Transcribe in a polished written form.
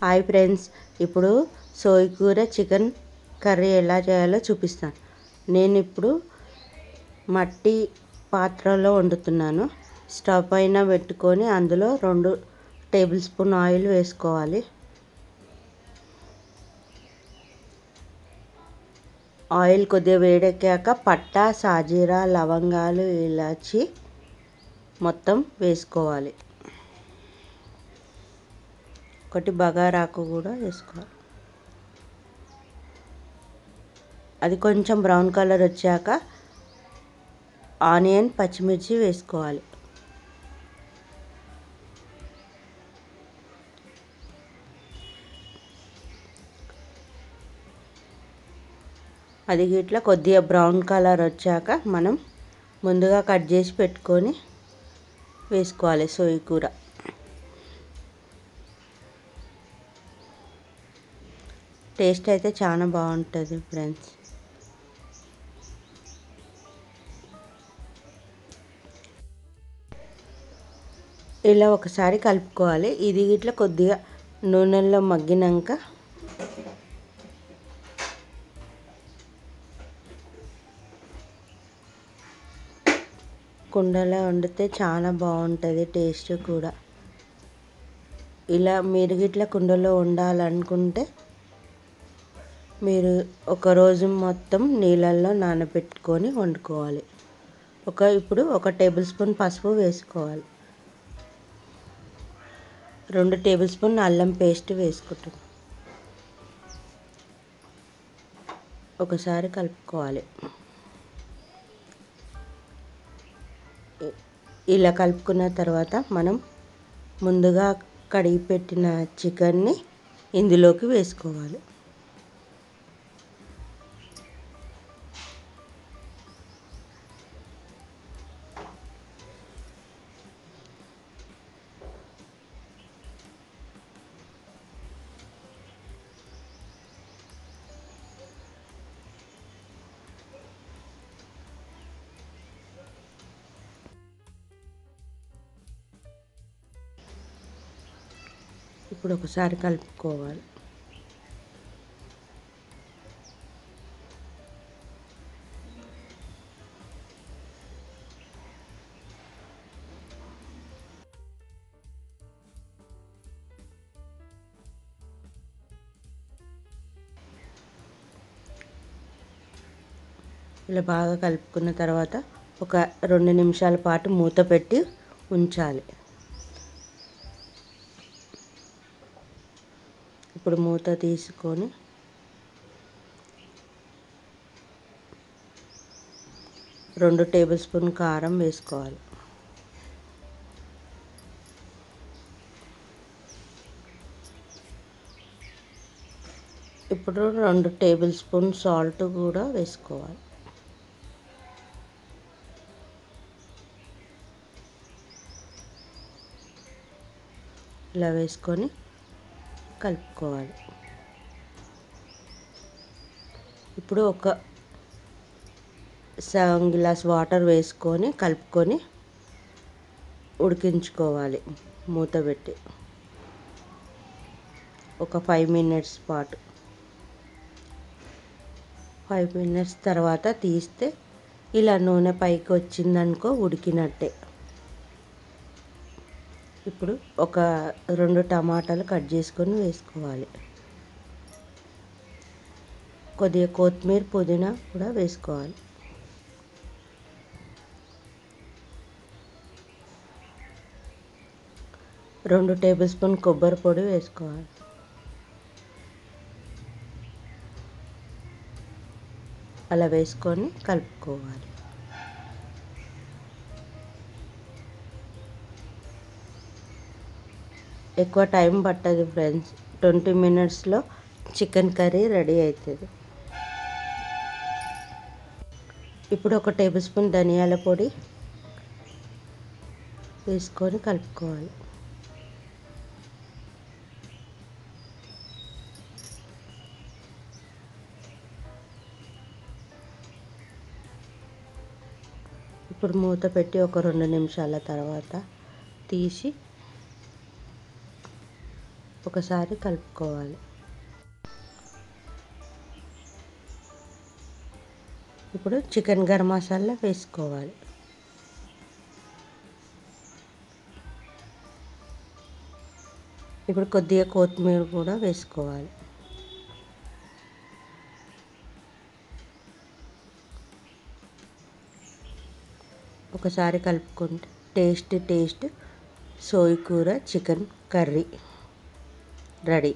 Hi friends, ఇప్పుడు సోయగూర chicken curry ఎలా చేయాలో చూపిస్తాను. నేను ఇప్పుడు మట్టి పాత్రలో వండుతున్నాను. స్టవ్ పైన పెట్టుకొని అందులో 2 టేబుల్ స్పూన్ ఆయిల్ వేసుకోవాలి. ఆయిల్ కొద్దిగా వేడెక్కాక పట్టా, సాజీరా, లవంగాలు, ఇలాచి మొత్తం వేసుకోవాలి. ఒకటి బగారాకు కూడా వేసుకోవాలి. అది కొంచెం బ్రౌన్ కలర్ వచ్చాక ఆనియన్, పచ్చిమిర్చి వేసుకోవాలి. అది ఇట్లా కొద్దిగా బ్రౌన్ కలర్ వచ్చాక మనం ముందుగా కట్ చేసి పెట్టుకొని వేసుకోవాలి సోయగూర. టేస్ట్ అయితే చాలా బాగుంటుంది ఫ్రెండ్స్. ఇలా ఒకసారి కలుపుకోవాలి. ఇది ఇట్లా కొద్దిగా నూనెలో మగ్గినాక కుండలో వండితే చాలా బాగుంటుంది టేస్ట్ కూడా. ఇలా మీరు ఇట్లా కుండలో వండాలనుకుంటే మీరు ఒక రోజు మొత్తం నీళ్ళల్లో నానబెట్టుకొని వండుకోవాలి. ఇప్పుడు 1 టేబుల్ స్పూన్ పసుపు వేసుకోవాలి. 2 టేబుల్ స్పూన్ అల్లం పేస్ట్ వేసుకుంటాం. ఒకసారి కలుపుకోవాలి. ఇలా కలుపుకున్న తర్వాత మనం ముందుగా కడిగి పెట్టిన చికెన్ని ఇందులోకి వేసుకోవాలి. ఇప్పుడు ఒకసారి కలుపుకోవాలి. ఇలా బాగా కలుపుకున్న తర్వాత ఒక 2 నిమిషాల పాటు మూత పెట్టి ఉంచాలి. ఇప్పుడు మూత తీసుకొని రెండు టేబుల్ స్పూన్ కారం వేసుకోవాలి. ఇప్పుడు 2 టేబుల్ స్పూన్ సాల్ట్ కూడా వేసుకోవాలి. ఇలా వేసుకొని కలుపుకోవాలి. ఇప్పుడు ఒక సగం గ్లాస్ వాటర్ వేసుకొని కలుపుకొని ఉడికించుకోవాలి మూత పెట్టి ఒక 5 మినిట్స్ పాటు. 5 మినిట్స్ తర్వాత తీస్తే ఇలా నూనె పైకి వచ్చిందనుకో ఉడికినట్టే. ఇప్పుడు ఒక 2 టమాటాలు కట్ చేసుకొని వేసుకోవాలి. కొద్దిగా కొత్తిమీర, పుదీనా కూడా వేసుకోవాలి. రెండు టేబుల్ స్పూన్ కొబ్బరి పొడి వేసుకోవాలి. అలా వేసుకొని కలుపుకోవాలి. ఎక్కువ టైం పట్టదు ఫ్రెండ్స్. 20 మినిట్స్లో చికెన్ కర్రీ రెడీ అవుతుంది. ఇప్పుడు 1 టేబుల్ స్పూన్ ధనియాల పొడి వేసుకొని కలుపుకోవాలి. ఇప్పుడు మూత పెట్టి ఒక 2 నిమిషాల తర్వాత తీసి ఒకసారి కలుపుకోవాలి. ఇప్పుడు చికెన్ గరం మసాలా వేసుకోవాలి. ఇప్పుడు కొద్దిగా కొత్తిమీర కూడా వేసుకోవాలి. ఒకసారి కలుపుకుంటే టేస్ట్ సోయి కూర చికెన్ కర్రీ రెడీ.